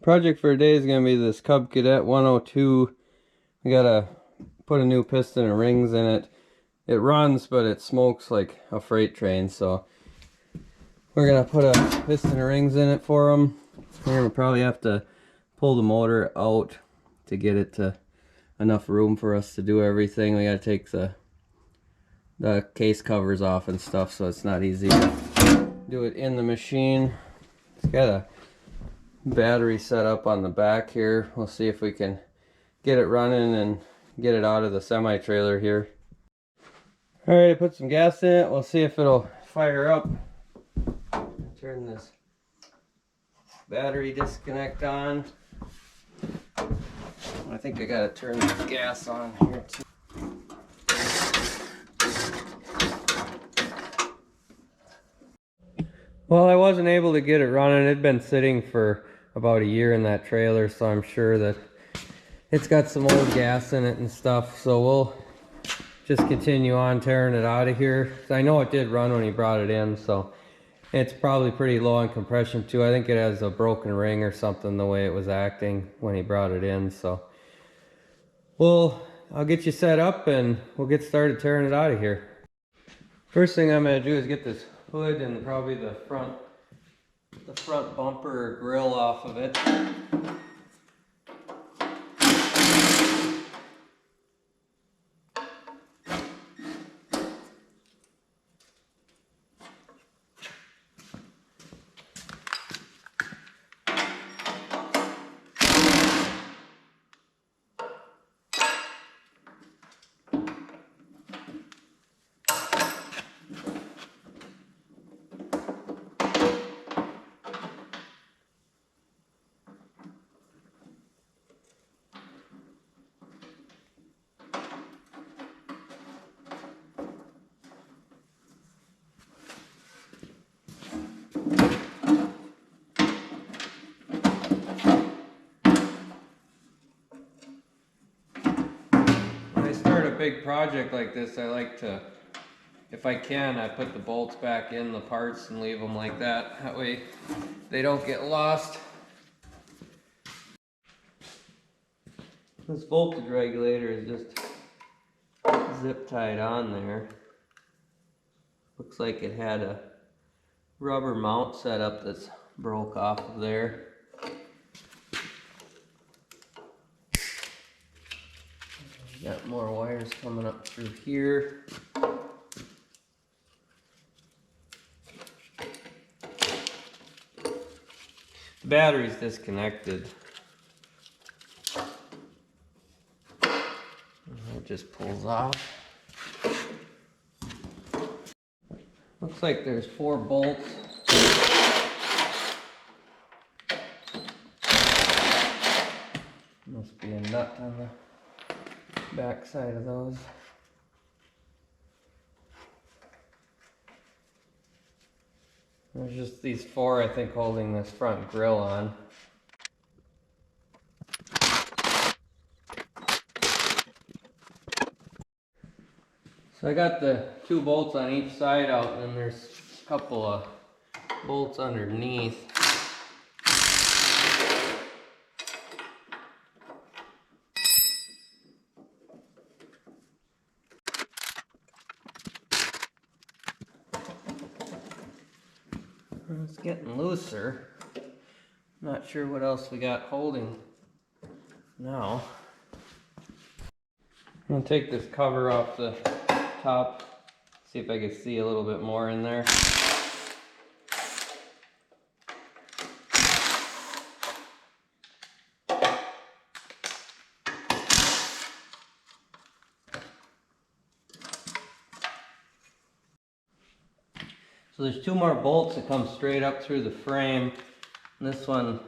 Project for today is going to be this Cub Cadet 102. We got to put a new piston and rings in it. It runs, but it smokes like a freight train, so we're going to put a piston and rings in it for them. We're going to probably have to pull the motor out to get it to enough room for us to do everything. We got to take the case covers off and stuff, so it's not easy to do it in the machine. It's got a battery set up on the back here. We'll see if we can get it running and get it out of the semi-trailer here. Alright, I put some gas in it. We'll see if it'll fire up. Turn this battery disconnect on. I think I gotta turn the gas on here too. Well, I wasn't able to get it running. It'd been sitting for about a year in that trailer, so I'm sure that it's got some old gas in it and stuff. So we'll just continue on tearing it out of here. I know it did run when he brought it in, so it's probably pretty low on compression too. I think it has a broken ring or something the way it was acting when he brought it in. So I'll get you set up and we'll get started tearing it out of here. First thing I'm going to do is get this hood and probably the front bumper or grill off of it. Big project like this, I like to, if I can, I put the bolts back in the parts and leave them like that. That way they don't get lost. This voltage regulator is just zip tied on there. Looks like it had a rubber mount set up that's broke off of there. Got more wires coming up through here. The battery's disconnected. It just pulls off. Looks like there's 4 bolts. Must be a nut on the back side of those. There's just these 4, I think, holding this front grille on. So I got the 2 bolts on each side out, and then there's a couple of bolts underneath. It's getting looser. Not sure what else we got holding now. I'm going to take this cover off the top, see if I can see a little bit more in there. So there's 2 more bolts that come straight up through the frame. And this one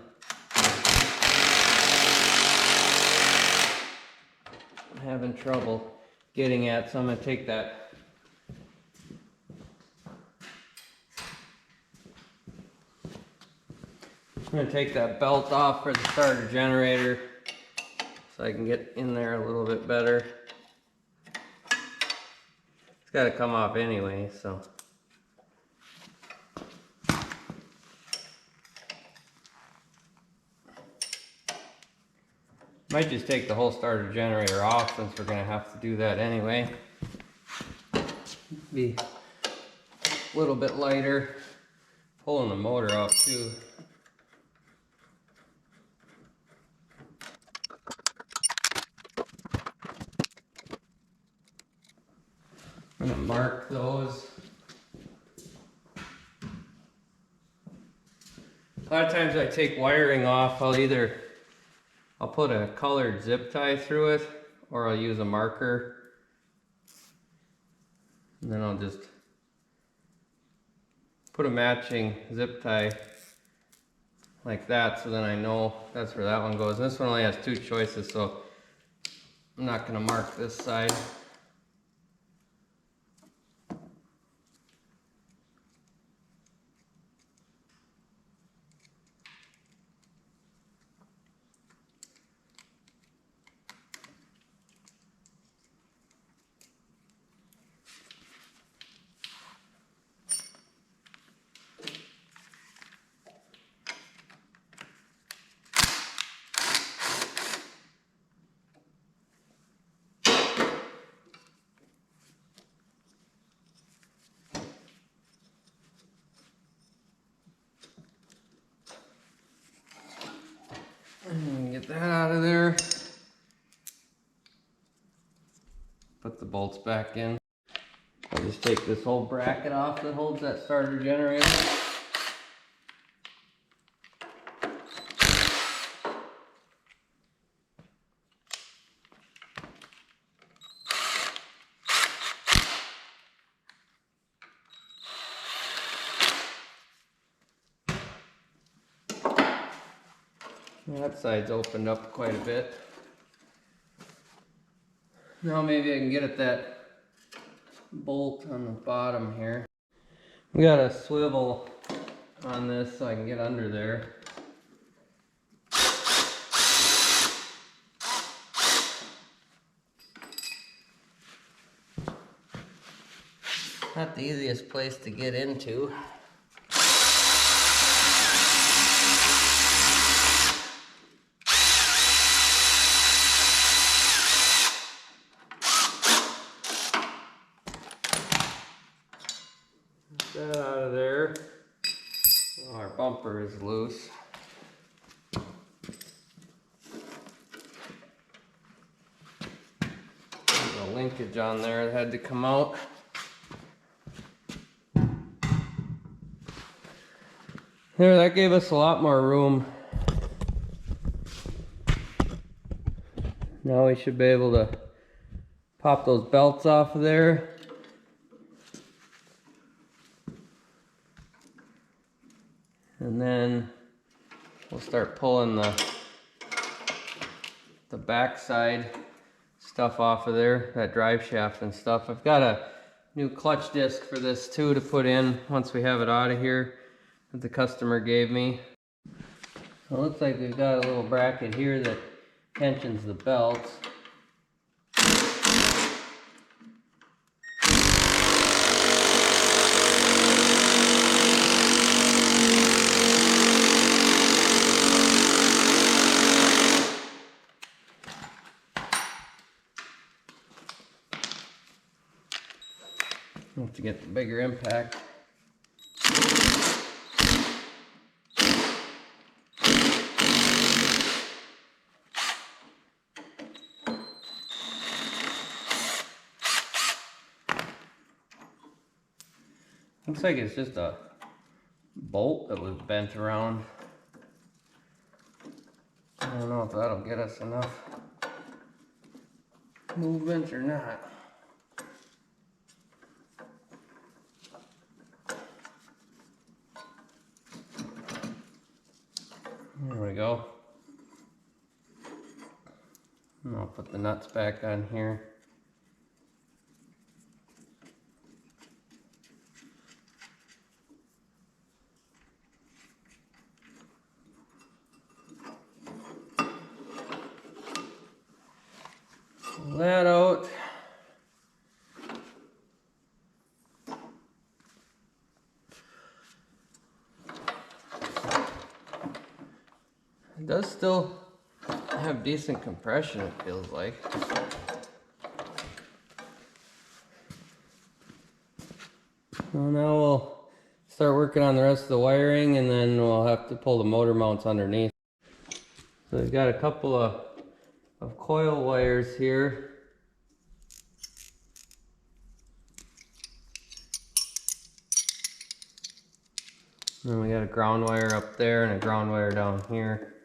I'm having trouble getting at, so I'm going to take that belt off for the starter generator so I can get in there a little bit better. It's got to come off anyway, so. Might just take the whole starter generator off since we're gonna have to do that anyway. Be a little bit lighter. Pulling the motor out too. I'm gonna mark those. A lot of times I take wiring off, I'll put a colored zip tie through it, or I'll use a marker. And then I'll just put a matching zip tie like that, so then I know that's where that one goes. And this one only has 2 choices, so I'm not gonna mark this side. Get that out of there. Put the bolts back in. I'll just take this whole bracket off that holds that starter generator. That side's opened up quite a bit. Now maybe I can get at that bolt on the bottom here. We got a swivel on this so I can get under there. Not the easiest place to get into. That out of there. Oh, our bumper is loose. There's a linkage on there that had to come out. There, that gave us a lot more room. Now we should be able to pop those belts off of there. And then we'll start pulling the backside stuff off of there, that drive shaft and stuff. I've got a new clutch disc for this too to put in once we have it out of here that the customer gave me. So it looks like we've got a little bracket here that tensions the belts. To get the bigger impact. Looks like it's just a bolt that was bent around. I don't know if that'll get us enough movement or not. There we go. And I'll put the nuts back on here. Pull that out. It does still have decent compression, it feels like. Well, now we'll start working on the rest of the wiring, and then we'll have to pull the motor mounts underneath. So we've got a couple of coil wires here. And then we got a ground wire up there and a ground wire down here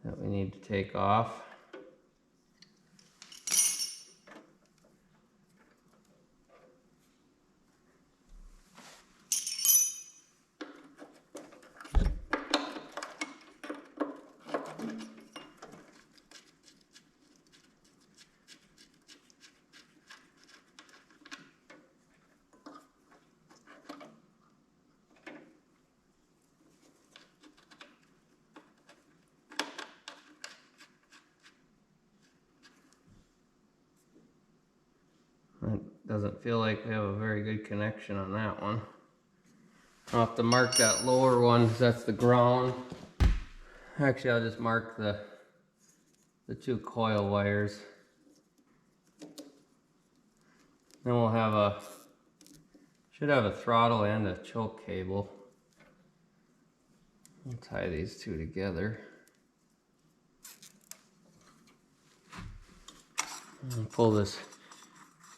that we need to take off. It doesn't feel like we have a very good connection on that one. I'll have to mark that lower one because that's the ground. Actually, I'll just mark the two coil wires. Then we'll have should have a throttle and a choke cable. I'll tie these two together. And pull this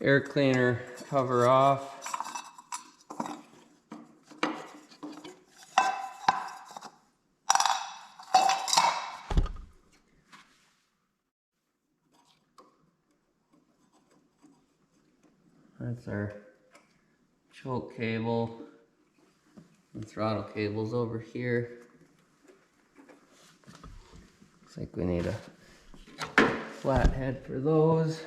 air cleaner cover off. That's our choke cable. The throttle cable's over here. Looks like we need a flat head for those.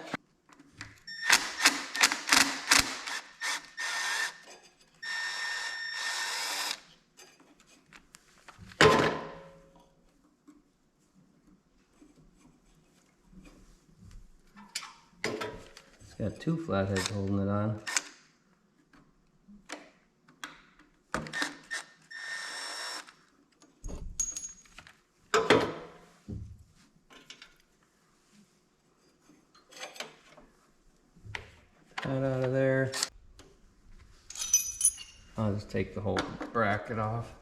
It's got two flatheads holding it on. That out of there. I'll just take the whole bracket off.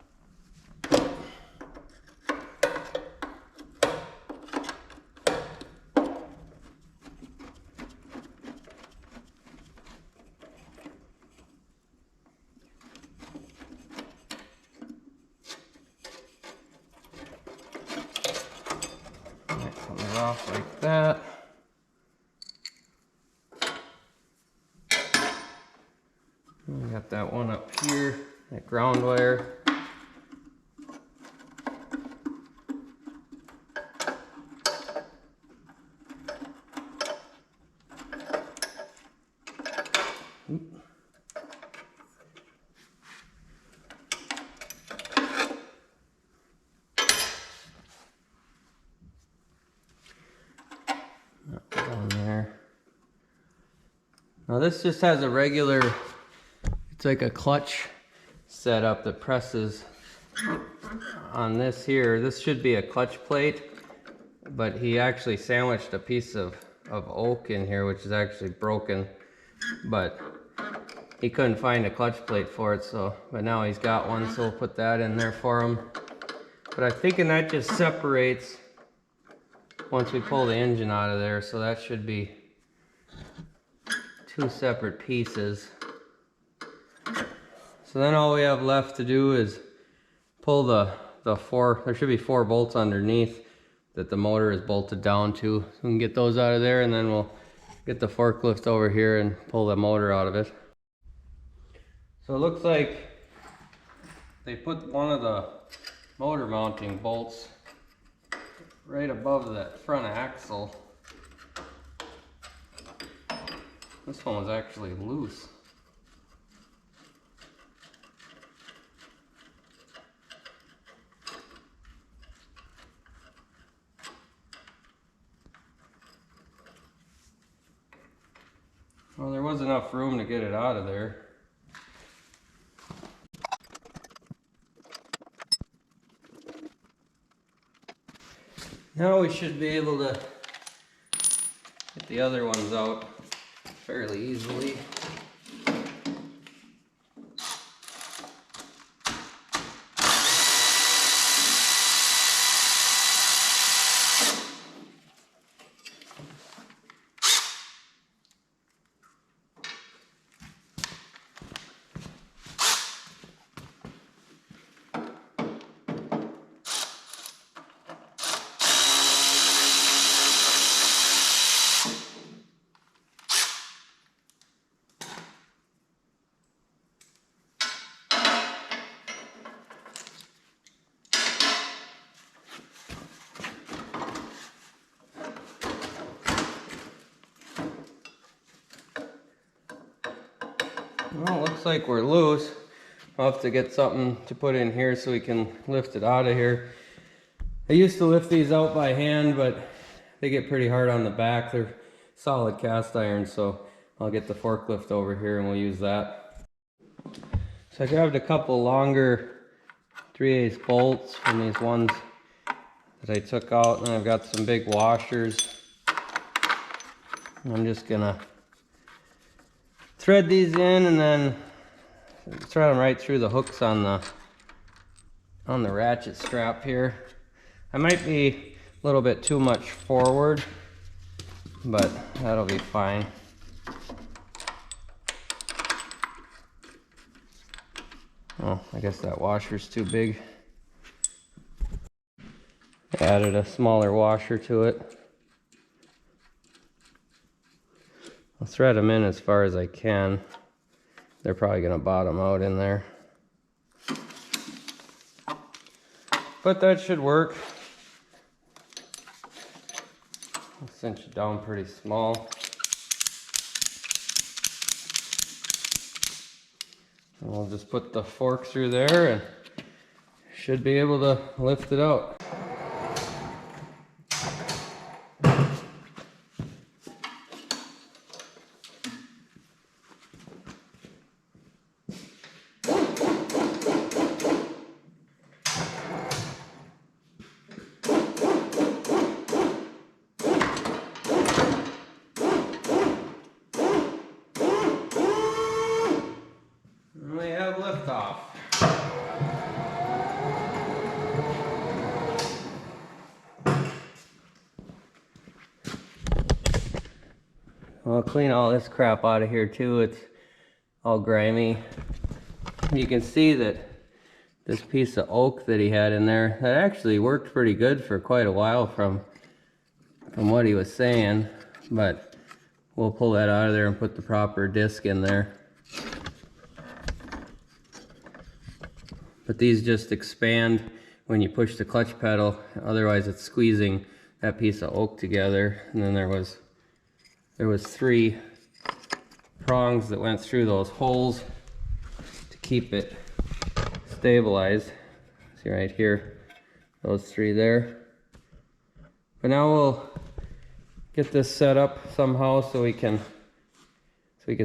Come off like that. We got that one up here, that ground wire. That was on there. Now this just has a regular, it's like a clutch setup that presses on this here. This should be a clutch plate, but he actually sandwiched a piece of oak in here, which is actually broken, but he couldn't find a clutch plate for it, so, but now he's got one, so we'll put that in there for him. But I'm thinking that just separates once we pull the engine out of there, so that should be two separate pieces. So then all we have left to do is pull the four, there should be 4 bolts underneath that the motor is bolted down to. So we can get those out of there, and then we'll get the forklift over here and pull the motor out of it. So it looks like they put one of the motor mounting bolts right above that front axle. This one was actually loose. Well, there was enough room to get it out of there. Now we should be able to get the other ones out fairly easily. Well, it looks like we're loose. I'll have to get something to put in here so we can lift it out of here. I used to lift these out by hand, but they get pretty hard on the back. They're solid cast iron, so I'll get the forklift over here and we'll use that. So I grabbed a couple longer 3/8 bolts from these ones that I took out, and I've got some big washers. I'm just gonna thread these in and then thread them right through the hooks on the ratchet strap here. I might be a little bit too much forward, but that'll be fine. Oh, I guess that washer's too big. Added a smaller washer to it. I'll thread them in as far as I can. They're probably going to bottom out in there. But that should work. I'll cinch it down pretty small. And we'll just put the fork through there and should be able to lift it out. We have liftoff. I'll clean all this crap out of here too. It's all grimy. You can see that this piece of oak that he had in there, that actually worked pretty good for quite a while from what he was saying, but we'll pull that out of there and put the proper disc in there. But these just expand when you push the clutch pedal, otherwise it's squeezing that piece of oak together. And then there was 3 prongs that went through those holes to keep it stabilized. See right here, those 3 there. But now we'll get this set up somehow so we can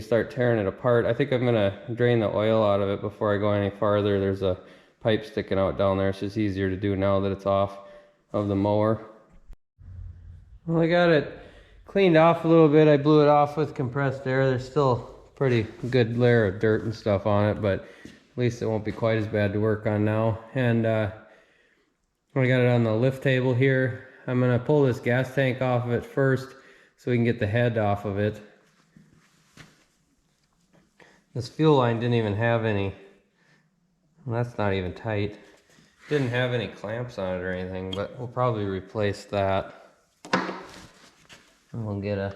start tearing it apart. I think I'm gonna drain the oil out of it before I go any farther. There's a pipe sticking out down there. It's just easier to do now that it's off of the mower. Well, I got it cleaned off a little bit. I blew it off with compressed air. There's still a pretty good layer of dirt and stuff on it, but at least it won't be quite as bad to work on now. And I got it on the lift table here. I'm gonna pull this gas tank off of it first so we can get the head off of it. This fuel line didn't even have any, well, that's not even tight. Didn't have any clamps on it or anything, but we'll probably replace that. And we'll get a,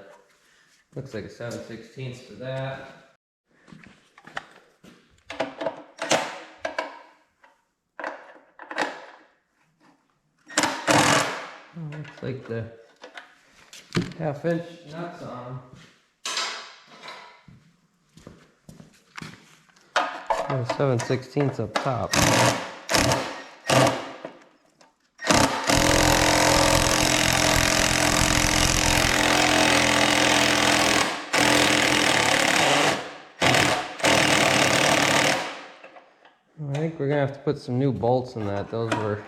looks like a 7/16 for that. Oh, looks like the 1/2 inch nuts on them. And 7/16 up top. I think we're gonna have to put some new bolts in that. Those were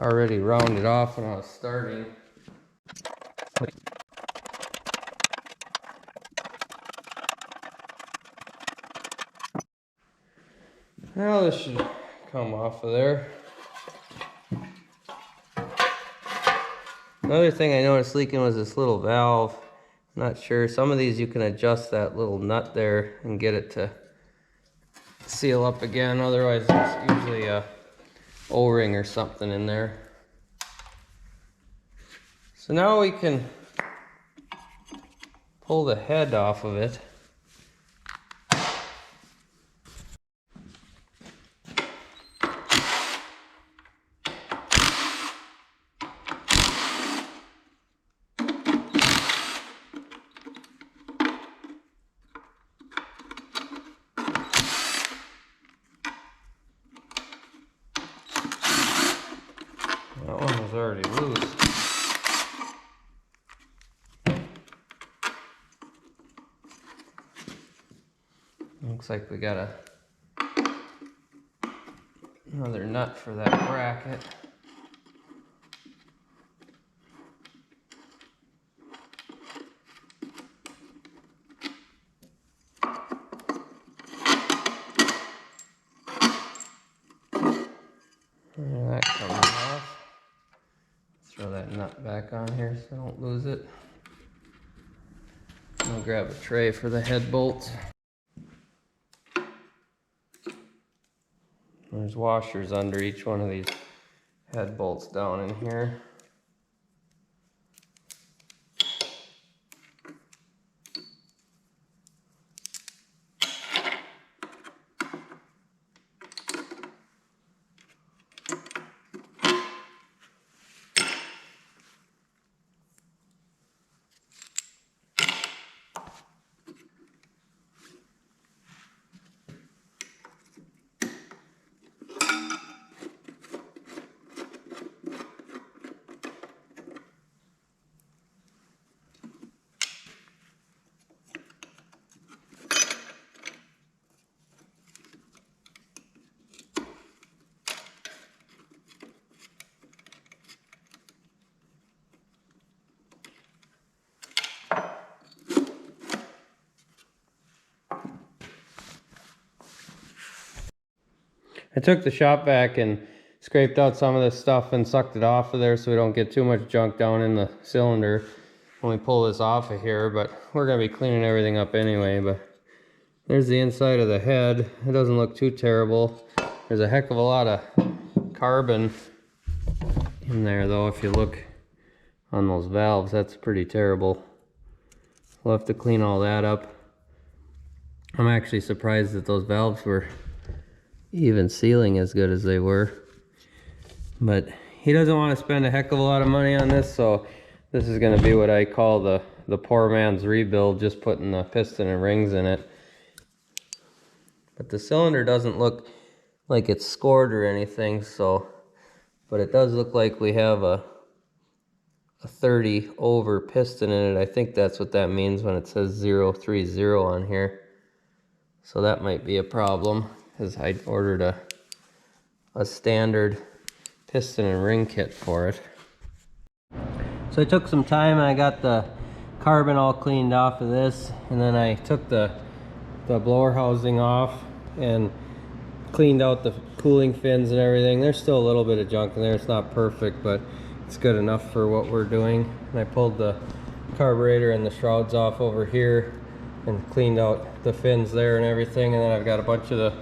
already rounded off when I was starting. Now this should come off of there. Another thing I noticed leaking was this little valve. I'm not sure. Some of these you can adjust that little nut there and get it to seal up again. Otherwise there's usually a O-ring or something in there. So now we can pull the head off of it. That one was already loose. Looks like we got another nut for that bracket. And that comes off. Throw that nut back on here so I don't lose it. I'll grab a tray for the head bolts. There's washers under each one of these head bolts down in here. I took the shop vac and scraped out some of this stuff and sucked it off of there so we don't get too much junk down in the cylinder when we pull this off of here, but we're going to be cleaning everything up anyway. But there's the inside of the head. It doesn't look too terrible. There's a heck of a lot of carbon in there though. If you look on those valves, that's pretty terrible. We'll have to clean all that up. I'm actually surprised that those valves were even sealing as good as they were, but he doesn't want to spend a heck of a lot of money on this, so this is going to be what I call the poor man's rebuild, just putting the piston and rings in it. But the cylinder doesn't look like it's scored or anything, so, but it does look like we have a 30 over piston in it. I think that's what that means when it says 030 on here, so that might be a problem, because I ordered a standard piston and ring kit for it. So I took some time and I got the carbon all cleaned off of this, and then I took the blower housing off and cleaned out the cooling fins and everything. There's still a little bit of junk in there. It's not perfect, but it's good enough for what we're doing. And I pulled the carburetor and the shrouds off over here and cleaned out the fins there and everything. And then I've got a bunch of the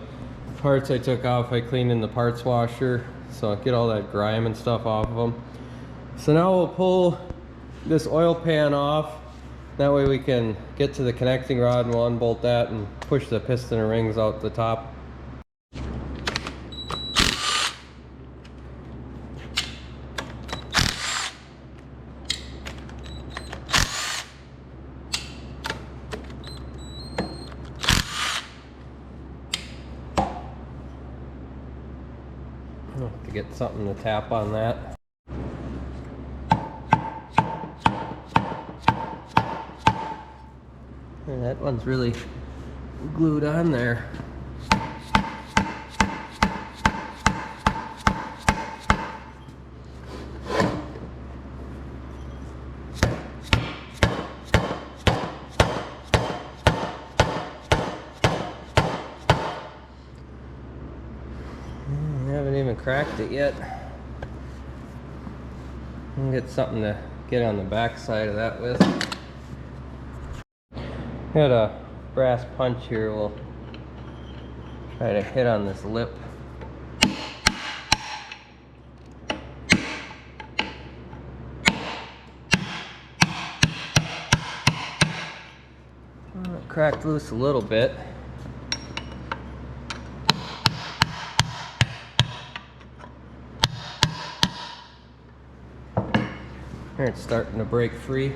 parts I took off. I cleaned in the parts washer, so I get all that grime and stuff off of them. So now we'll pull this oil pan off. That way we can get to the connecting rod and we'll unbolt that and push the piston and rings out the top. To get something to tap on that. And that one's really glued on there. cracked it yet. I'll get something to get on the back side of that with. Got a brass punch here. We'll try to hit on this lip. It cracked loose a little bit. Here it's starting to break free.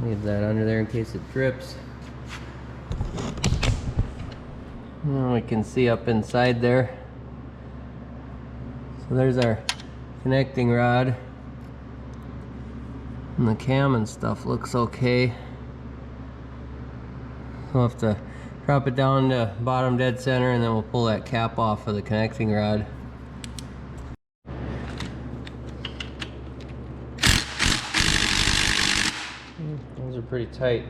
Leave that under there in case it drips. And we can see up inside there. So there's our connecting rod. And the cam and stuff looks okay. We'll have to drop it down to bottom dead center, and then we'll pull that cap off of the connecting rod. Those are pretty tight.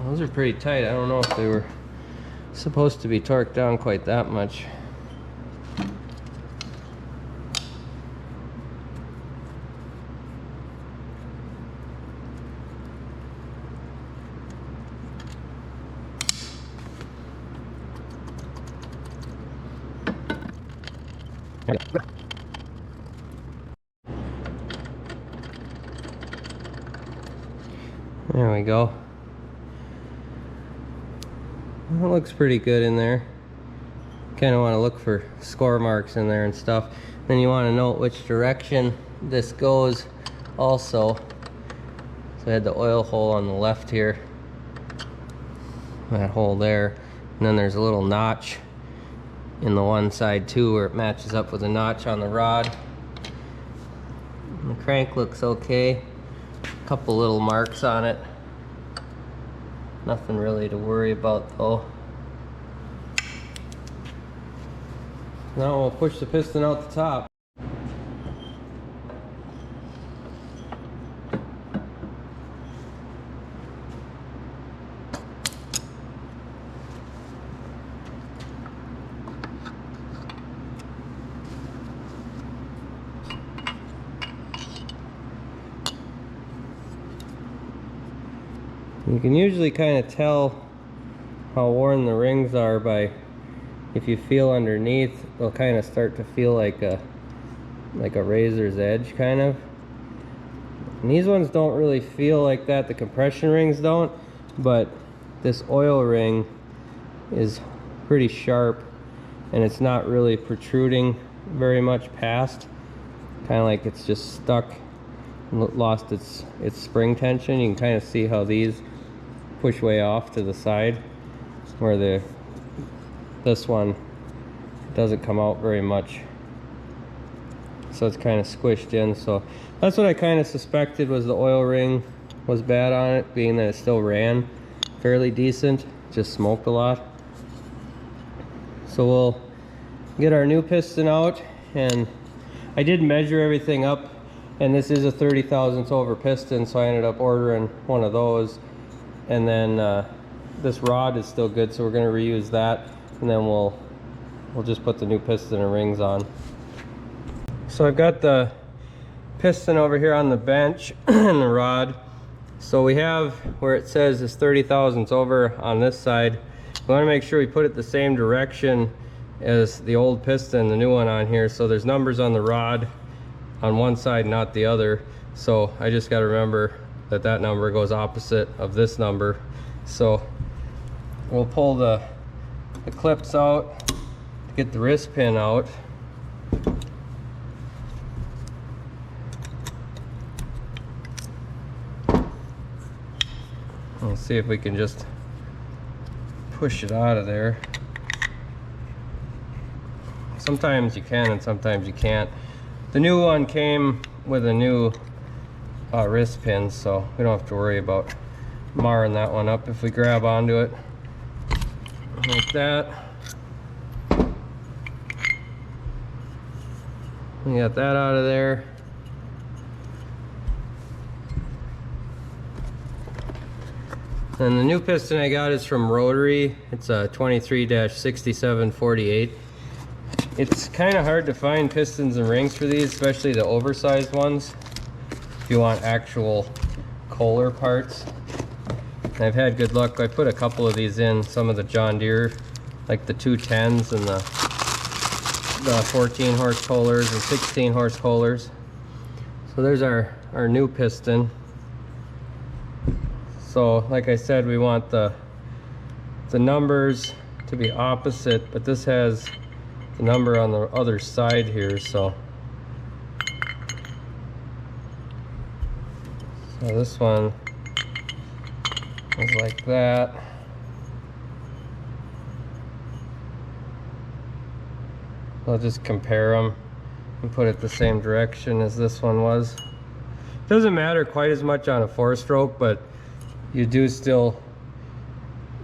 Those are pretty tight. I don't know if they were supposed to be torqued down quite that much. There we go. It looks pretty good in there. Kind of want to look for score marks in there and stuff. Then you want to note which direction this goes also. So I had the oil hole on the left here. That hole there. And then there's a little notch in the one side too where it matches up with a notch on the rod. And the crank looks okay. A couple little marks on it. Nothing really to worry about though. Now we'll push the piston out the top. You can usually kind of tell how worn the rings are by, if you feel underneath, they'll kind of start to feel like a razor's edge kind of. And these ones don't really feel like that, the compression rings don't, but this oil ring is pretty sharp and it's not really protruding very much past. Kind of like it's just stuck, lost its spring tension. You can kind of see how these push way off to the side, where this one doesn't come out very much, so it's kind of squished in. So that's what I kind of suspected, was the oil ring was bad on it, being that it still ran fairly decent, just smoked a lot. So we'll get our new piston out, and I did measure everything up, and this is a 30 thousandths over piston, so I ended up ordering one of those. And then this rod is still good, so we're going to reuse that, and then we'll just put the new piston and rings on. So I've got the piston over here on the bench and the rod. So we have where it says is 30 thousandths over on this side. We want to make sure we put it the same direction as the old piston, the new one on here. So there's numbers on the rod on one side, not the other. So I just got to remember that that number goes opposite of this number. So we'll pull the clips out, get the wrist pin out. We'll see if we can just push it out of there. Sometimes you can and sometimes you can't. The new one came with a new wrist pin, so we don't have to worry about marring that one up if we grab onto it like that. We got that out of there. And the new piston I got is from Rotary. It's a 23-6748. It's kind of hard to find pistons and rings for these, especially the oversized ones, if you want actual Kohler parts. And I've had good luck. I put a couple of these in some of the John Deere, like the 210s and the 14 horse Kohlers and 16 horse Kohlers. So there's our new piston. So like I said, we want the numbers to be opposite, but this has the number on the other side here, so this one is like that. I'll just compare them and put it the same direction as this one was. Doesn't matter quite as much on a 4-stroke, but you do still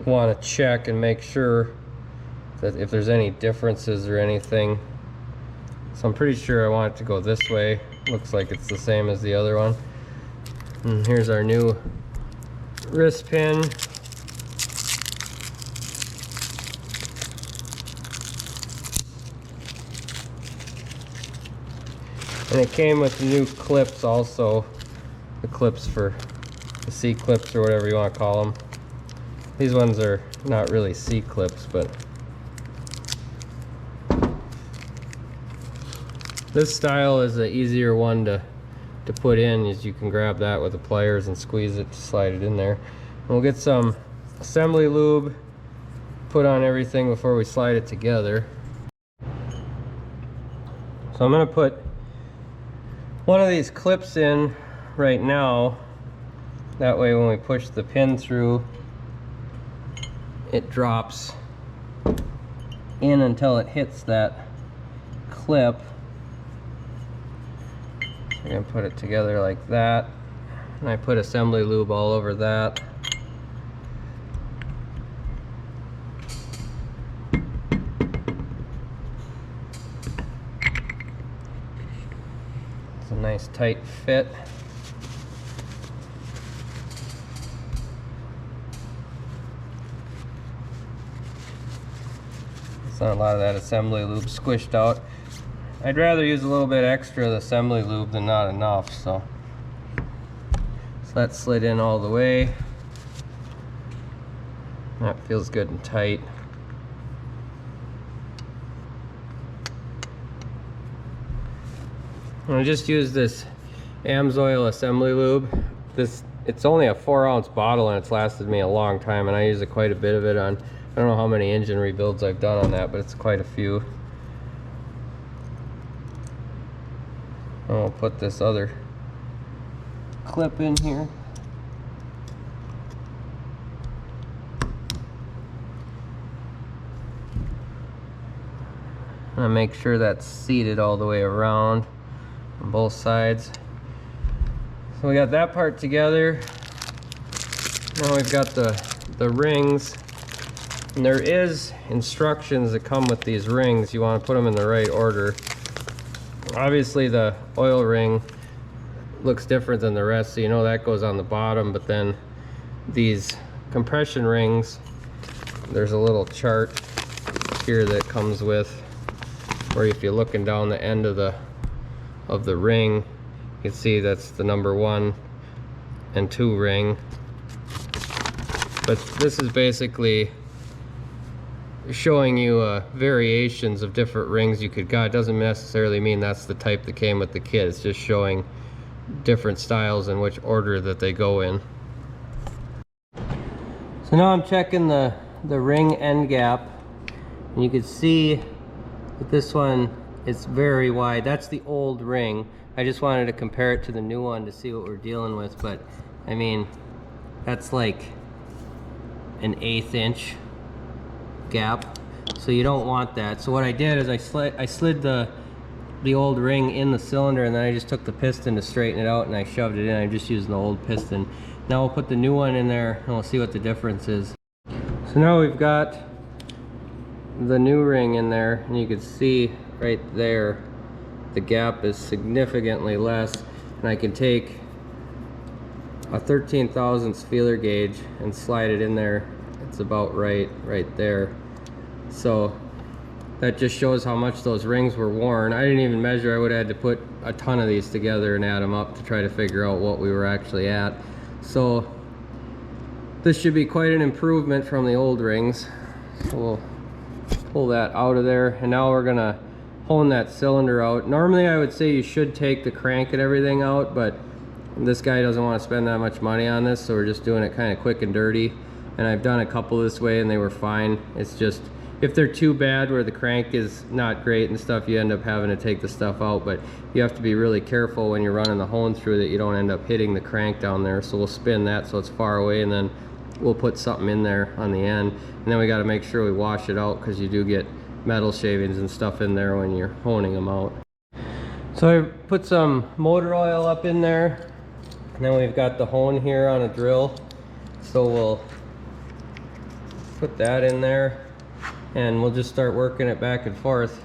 want to check and make sure that if there's any differences or anything. So I'm pretty sure I want it to go this way. Looks like it's the same as the other one. And here's our new wrist pin. And it came with the new clips also. The clips for the C clips or whatever you want to call them. These ones are not really C clips, but this style is an easier one to put in, as you can grab that with the pliers and squeeze it to slide it in there. And we'll get some assembly lube, put on everything before we slide it together. So I'm going to put one of these clips in right now. That way when we push the pin through, it drops in until it hits that clip. I'm going to put it together like that. And I put assembly lube all over that. It's a nice tight fit. A lot of that assembly lube squished out. I'd rather use a little bit extra of the assembly lube than not enough, so that slid in all the way. That feels good and tight. I just use this Amsoil assembly lube. It's only a 4-ounce bottle and it's lasted me a long time, and I use quite a bit of it on, I don't know how many engine rebuilds I've done on that, but it's quite a few. I'll put this other clip in here. And make sure that's seated all the way around on both sides. So we got that part together. Now we've got the rings. And there is instructions that come with these rings. You want to put them in the right order. Obviously the oil ring looks different than the rest, so you know that goes on the bottom, but then these compression rings, there's a little chart here that comes with, where if you're looking down the end of the ring, you can see that's the number 1 and 2 ring. But this is basically showing you variations of different rings you could get. It doesn't necessarily mean that's the type that came with the kit. It's just showing different styles and which order that they go in. So now I'm checking the ring end gap, and you can see that this one is very wide. That's the old ring. I just wanted to compare it to the new one to see what we're dealing with, but I mean, that's like an 1/8 inch gap. So you don't want that. So what I did is I slid the old ring in the cylinder, and then I just took the piston to straighten it out and I shoved it in. I'm just using the old piston. Now we'll put the new one in there and we'll see what the difference is. So now we've got the new ring in there, and you can see right there the gap is significantly less, and I can take a 13 thousandths feeler gauge and slide it in there. It's about right there. So that just shows how much those rings were worn. I didn't even measure. I would have had to put a ton of these together and add them up to try to figure out what we were actually at. So this should be quite an improvement from the old rings. So we'll pull that out of there, and now we're gonna hone that cylinder out. Normally I would say you should take the crank and everything out, but this guy doesn't want to spend that much money on this, so we're just doing it kind of quick and dirty. And I've done a couple this way and they were fine. It's just if they're too bad where the crank is not great and stuff, you end up having to take the stuff out. But you have to be really careful when you're running the hone through that you don't end up hitting the crank down there. So we'll spin that so it's far away, and then we'll put something in there on the end. And then we got to make sure we wash it out, because you do get metal shavings and stuff in there when you're honing them out. So I put some motor oil up in there, and then we've got the hone here on a drill. So we'll put that in there and we'll just start working it back and forth.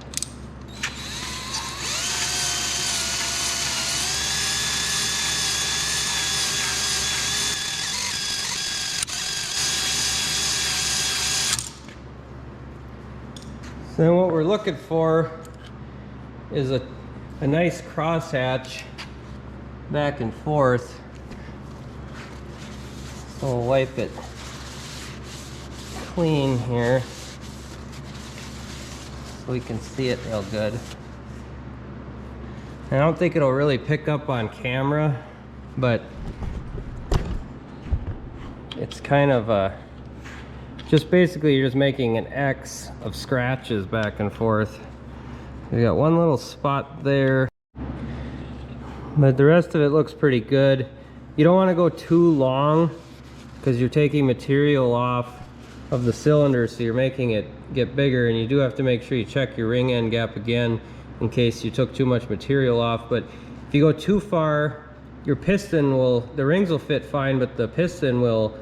So then what we're looking for is a nice crosshatch back and forth. So we'll wipe it clean here so we can see it real good. And I don't think it'll really pick up on camera, but it's kind of just basically you're just making an X of scratches back and forth. We got one little spot there, but the rest of it looks pretty good. You don't want to go too long because you're taking material off of the cylinder, so you're making it get bigger, and you do have to make sure you check your ring end gap again in case you took too much material off. But if you go too far, your piston the rings will fit fine, but the piston will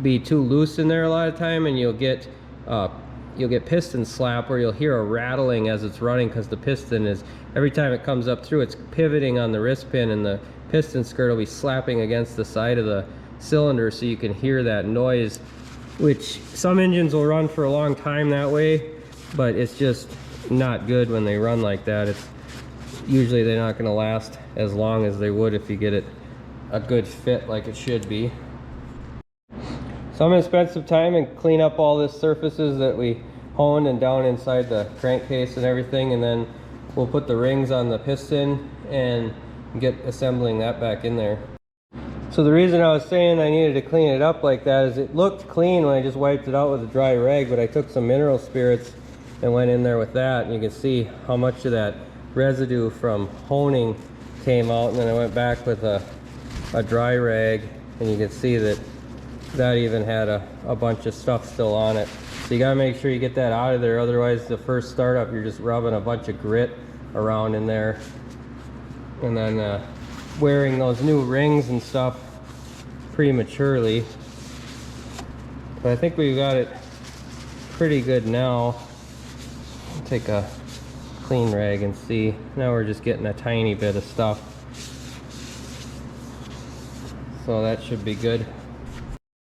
be too loose in there a lot of time, and you'll get piston slap, where you'll hear a rattling as it's running, because the piston is, every time it comes up through, it's pivoting on the wrist pin, and the piston skirt will be slapping against the side of the cylinder, so you can hear that noise, which some engines will run for a long time that way, but it's just not good when they run like that. It's usually they're not going to last as long as they would if you get it a good fit like it should be. So I'm going to spend some time and clean up all this surfaces that we honed and down inside the crankcase and everything, and then we'll put the rings on the piston and get assembling that back in there. So the reason I was saying I needed to clean it up like that is it looked clean when I just wiped it out with a dry rag, but I took some mineral spirits and went in there with that, and you can see how much of that residue from honing came out. And then I went back with a dry rag, and you can see that even had a bunch of stuff still on it. So you gotta make sure you get that out of there, otherwise the first startup you're just rubbing a bunch of grit around in there. And then wearing those new rings and stuff prematurely. But I think we've got it pretty good now. I'll take a clean rag and see. Now we're just getting a tiny bit of stuff. So that should be good.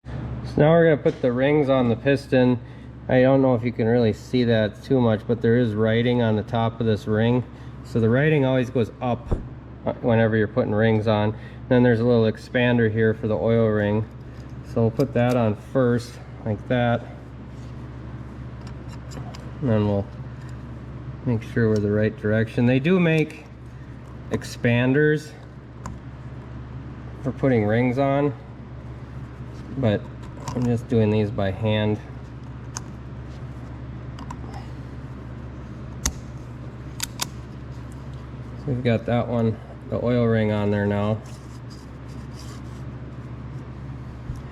So now we're going to put the rings on the piston. I don't know if you can really see that too much, but there is writing on the top of this ring. So the writing always goes up whenever you're putting rings on. Then there's a little expander here for the oil ring. So we'll put that on first, like that. And then we'll make sure we're the right direction. They do make expanders for putting rings on, but I'm just doing these by hand. So we've got that one, the oil ring, on there now.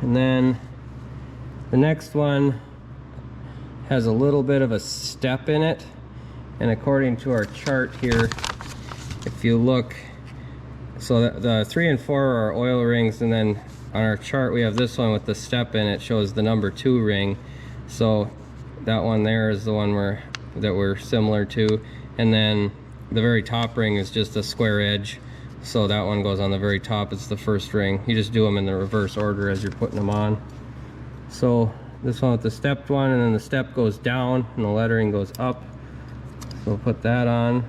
And then the next one has a little bit of a step in it, and according to our chart here, if you look, so the 3 and 4 are oil rings, and then on our chart we have this one with the step in it, shows the number 2 ring. So that one there is the one that we're similar to, and then the very top ring is just a square edge, so that one goes on the very top. It's the first ring. You just do them in the reverse order as you're putting them on. So this one with the stepped one, and then the step goes down and the lettering goes up. So we'll put that on.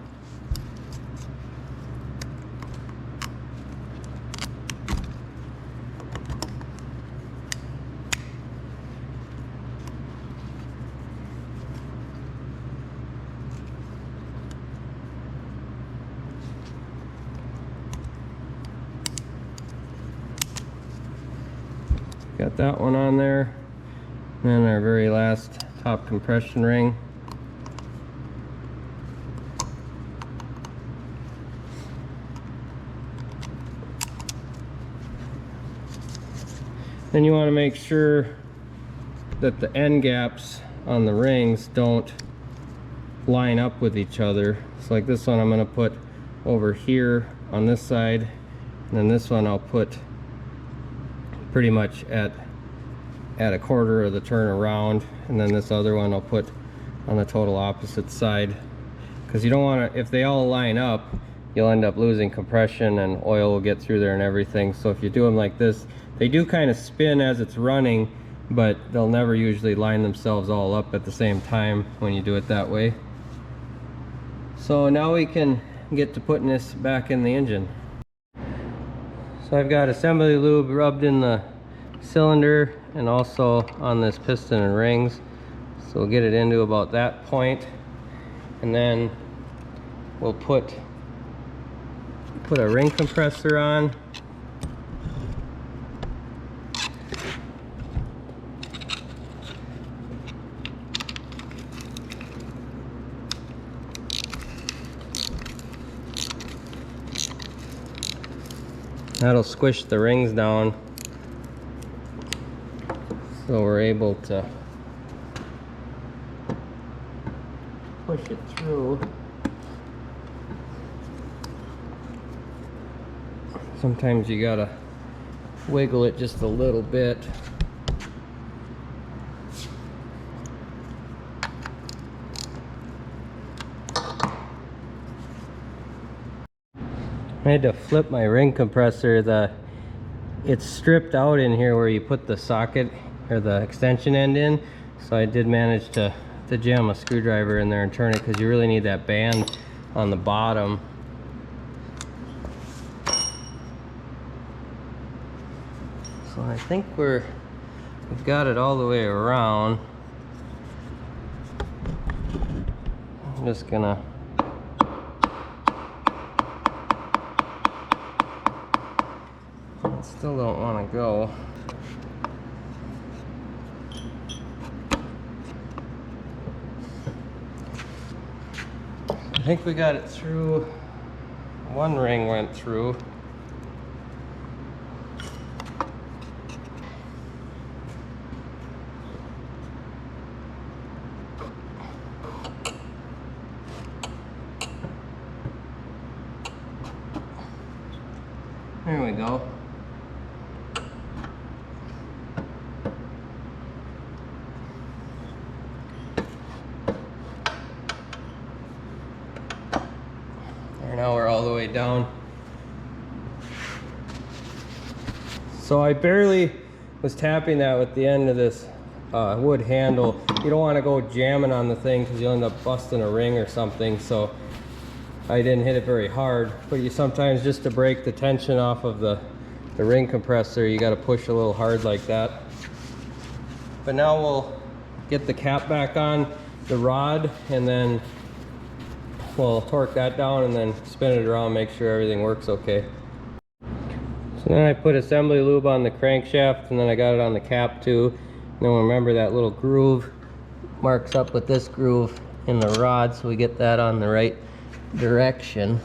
Got that one on there. And then our very last top compression ring. Then you want to make sure that the end gaps on the rings don't line up with each other. So like this one I'm going to put over here on this side, and then this one I'll put pretty much at a quarter of the turn around, and then this other one I'll put on the total opposite side, because you don't want to, if they all line up, you'll end up losing compression and oil will get through there and everything. So if you do them like this, they do kind of spin as it's running, but they'll never usually line themselves all up at the same time when you do it that way. So now we can get to putting this back in the engine. So I've got assembly lube rubbed in the cylinder and also on this piston and rings. So we'll get it into about that point, and then we'll put a ring compressor on. That'll squish the rings down, so we're able to push it through. Sometimes you gotta wiggle it just a little bit. I had to flip my ring compressor. It's stripped out in here where you put the socket or the extension end in, so I did manage to jam a screwdriver in there and turn it, because you really need that band on the bottom. So I think we've got it all the way around. I'm just gonna still don't want to go. I think we got it through. One ring went through. There we go. Now we're all the way down. So I barely was tapping that with the end of this wood handle. You don't want to go jamming on the thing because you'll end up busting a ring or something. So I didn't hit it very hard. But you sometimes, just to break the tension off of the ring compressor, you got to push a little hard like that. But now we'll get the cap back on the rod, and then we'll torque that down and then spin it around, make sure everything works okay. So then I put assembly lube on the crankshaft, and then I got it on the cap too. And then remember that little groove marks up with this groove in the rod, so we get that on the right direction.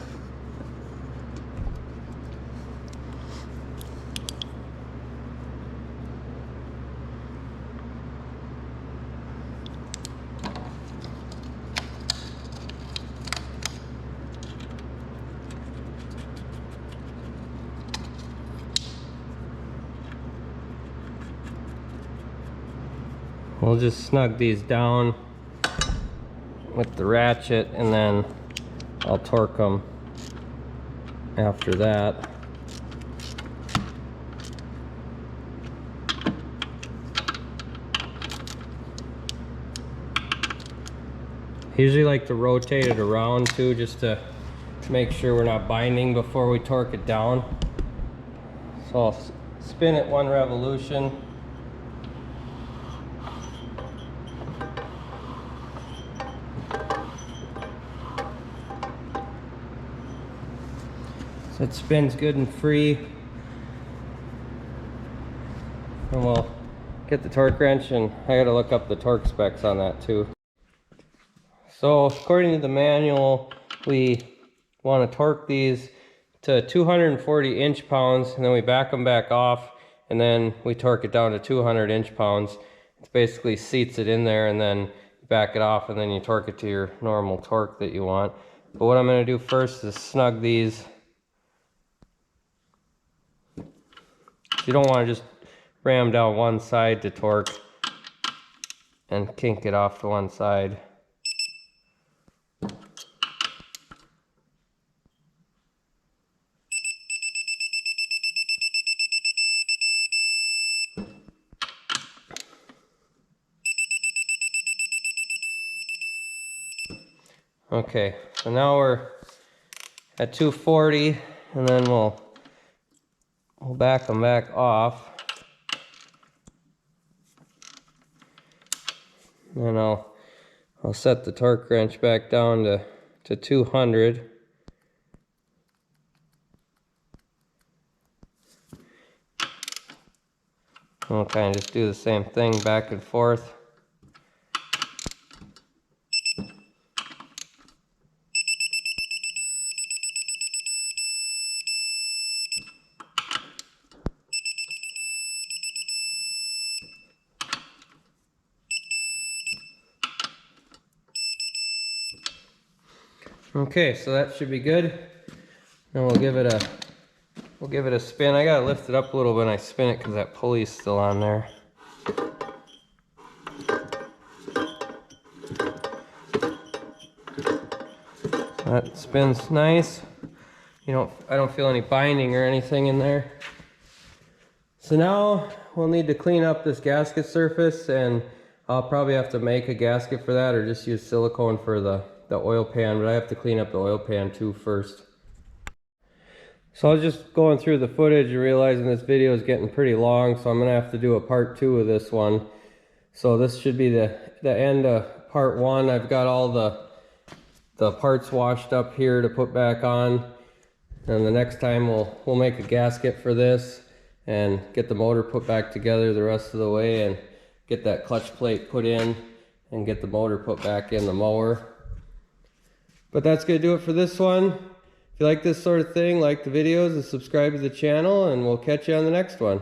We'll just snug these down with the ratchet, and then I'll torque them after that. I usually like to rotate it around too, just to make sure we're not binding before we torque it down. So I'll spin it 1 revolution. So it spins good and free. And we'll get the torque wrench, and I gotta look up the torque specs on that too. So according to the manual, we want to torque these to 240 inch-pounds, and then we back them back off, and then we torque it down to 200 inch-pounds. It basically seats it in there, and then you back it off, and then you torque it to your normal torque that you want. But what I'm going to do first is snug these. You don't want to just ram down one side to torque and kink it off to one side. Okay, so now we're at 240, and then we'll back them back off. And I'll set the torque wrench back down to 200. And we'll kind of just do the same thing back and forth. Okay, so that should be good. And we'll give it a spin. I gotta lift it up a little when I spin it because that pulley's still on there. That spins nice. I don't feel any binding or anything in there. So now we'll need to clean up this gasket surface, and I'll probably have to make a gasket for that, or just use silicone for the oil pan, but I have to clean up the oil pan too first. So I was just going through the footage and realizing this video is getting pretty long, so I'm gonna have to do a part 2 of this one. So this should be the end of part 1. I've got all the parts washed up here to put back on, and the next time we'll make a gasket for this and get the motor put back together the rest of the way, and get that clutch plate put in and get the motor put back in the mower. But that's going to do it for this one. If you like this sort of thing, like the videos and subscribe to the channel, and we'll catch you on the next one.